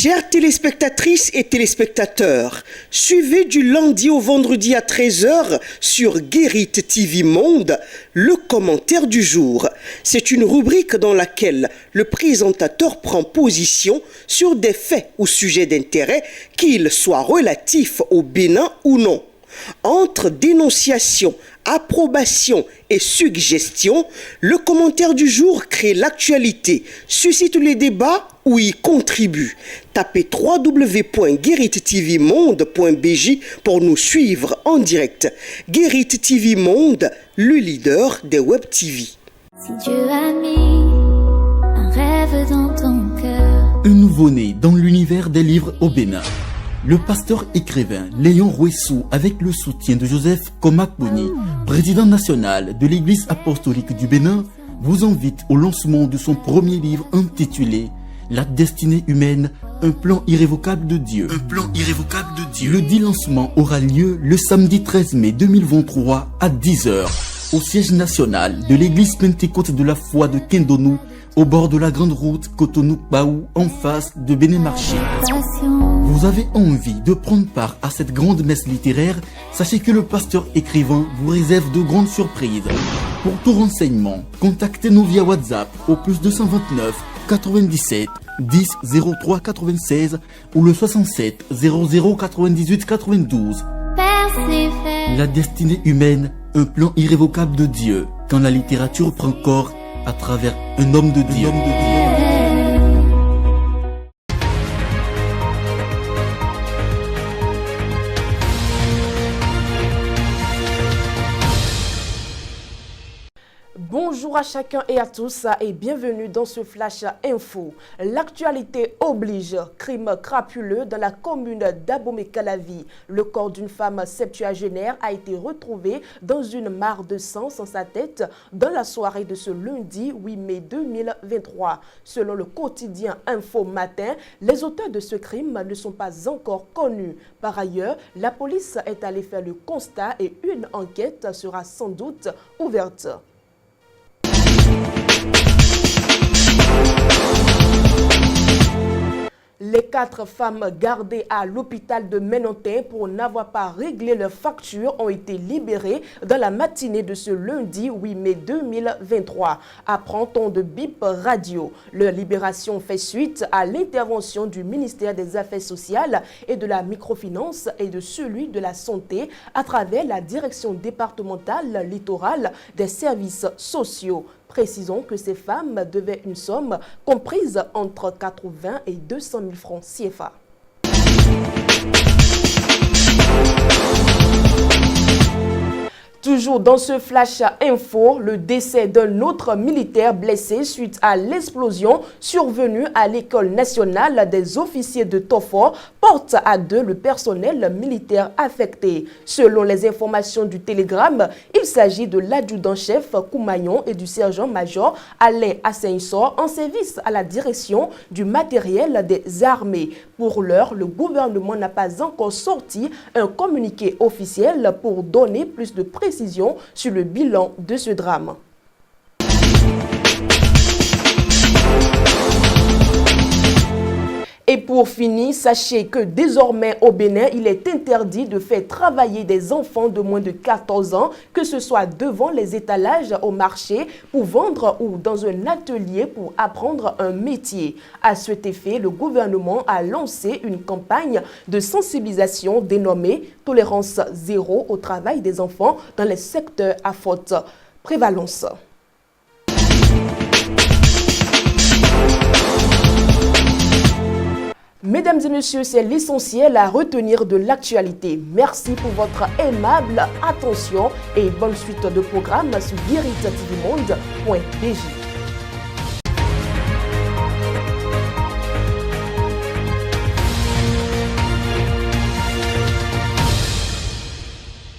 Chères téléspectatrices et téléspectateurs, suivez du lundi au vendredi à 13h sur Guérit TV Monde le commentaire du jour. C'est une rubrique dans laquelle le présentateur prend position sur des faits ou sujets d'intérêt, qu'ils soient relatifs au Bénin ou non. Entre dénonciation, approbation et suggestion, le commentaire du jour crée l'actualité, suscite les débats ou y contribue. Tapez www.gueritvmonde.bj pour nous suivre en direct. Guérit TV Monde, le leader des Web TV. Si Dieu a mis un rêve dans ton cœur. Un nouveau-né dans l'univers des livres au Bénin. Le pasteur écrivain Léon Rouessou, avec le soutien de Joseph Komakboni, président national de l'Église apostolique du Bénin, vous invite au lancement de son premier livre intitulé La destinée humaine, un plan irrévocable de Dieu. Un plan irrévocable de Dieu. Le dit lancement aura lieu le samedi 13 mai 2023 à 10h au siège national de l'Église Pentecôte de la foi de Kendonou, au bord de la grande route Cotonou-Baou, en face de Bénin-Marché. Vous avez envie de prendre part à cette grande messe littéraire? Sachez que le pasteur écrivain vous réserve de grandes surprises. Pour tout renseignement, contactez-nous via WhatsApp au +229 97 10 03 96 ou le 67 00 98 92. La destinée humaine, un plan irrévocable de Dieu, quand la littérature prend corps à travers un homme de Dieu. Bonjour à chacun et à tous et bienvenue dans ce Flash Info. L'actualité oblige. Crime crapuleux dans la commune d'Abomey-Calavi. Le corps d'une femme septuagénaire a été retrouvé dans une mare de sang sans sa tête dans la soirée de ce lundi 8 mai 2023. Selon le quotidien Info Matin, les auteurs de ce crime ne sont pas encore connus. Par ailleurs, la police est allée faire le constat et une enquête sera sans doute ouverte. Les 4 femmes gardées à l'hôpital de Menontin pour n'avoir pas réglé leurs factures ont été libérées dans la matinée de ce lundi 8 mai 2023. Apprend-on de Bip Radio. Leur libération fait suite à l'intervention du ministère des Affaires sociales et de la microfinance et de celui de la santé à travers la direction départementale littorale des services sociaux. Précisons que ces femmes devaient une somme comprise entre 80 et 200 000 francs CFA. Toujours dans ce Flash Info, le décès d'un autre militaire blessé suite à l'explosion survenue à l'École nationale des officiers de Tofor porte à 2 le personnel militaire affecté. Selon les informations du Télégramme, il s'agit de l'adjudant-chef Koumayon et du sergent-major Alain Asseinsor en service à la direction du matériel des armées. Pour l'heure, le gouvernement n'a pas encore sorti un communiqué officiel pour donner plus de précision sur le bilan de ce drame. Et pour finir, sachez que désormais au Bénin, il est interdit de faire travailler des enfants de moins de 14 ans, que ce soit devant les étalages au marché pour vendre ou dans un atelier pour apprendre un métier. À cet effet, le gouvernement a lancé une campagne de sensibilisation dénommée « Tolérance zéro au travail des enfants dans les secteurs à forte prévalence ». Mesdames et messieurs, c'est l'essentiel à retenir de l'actualité. Merci pour votre aimable attention et bonne suite de programme sur gueritvmonde.bj.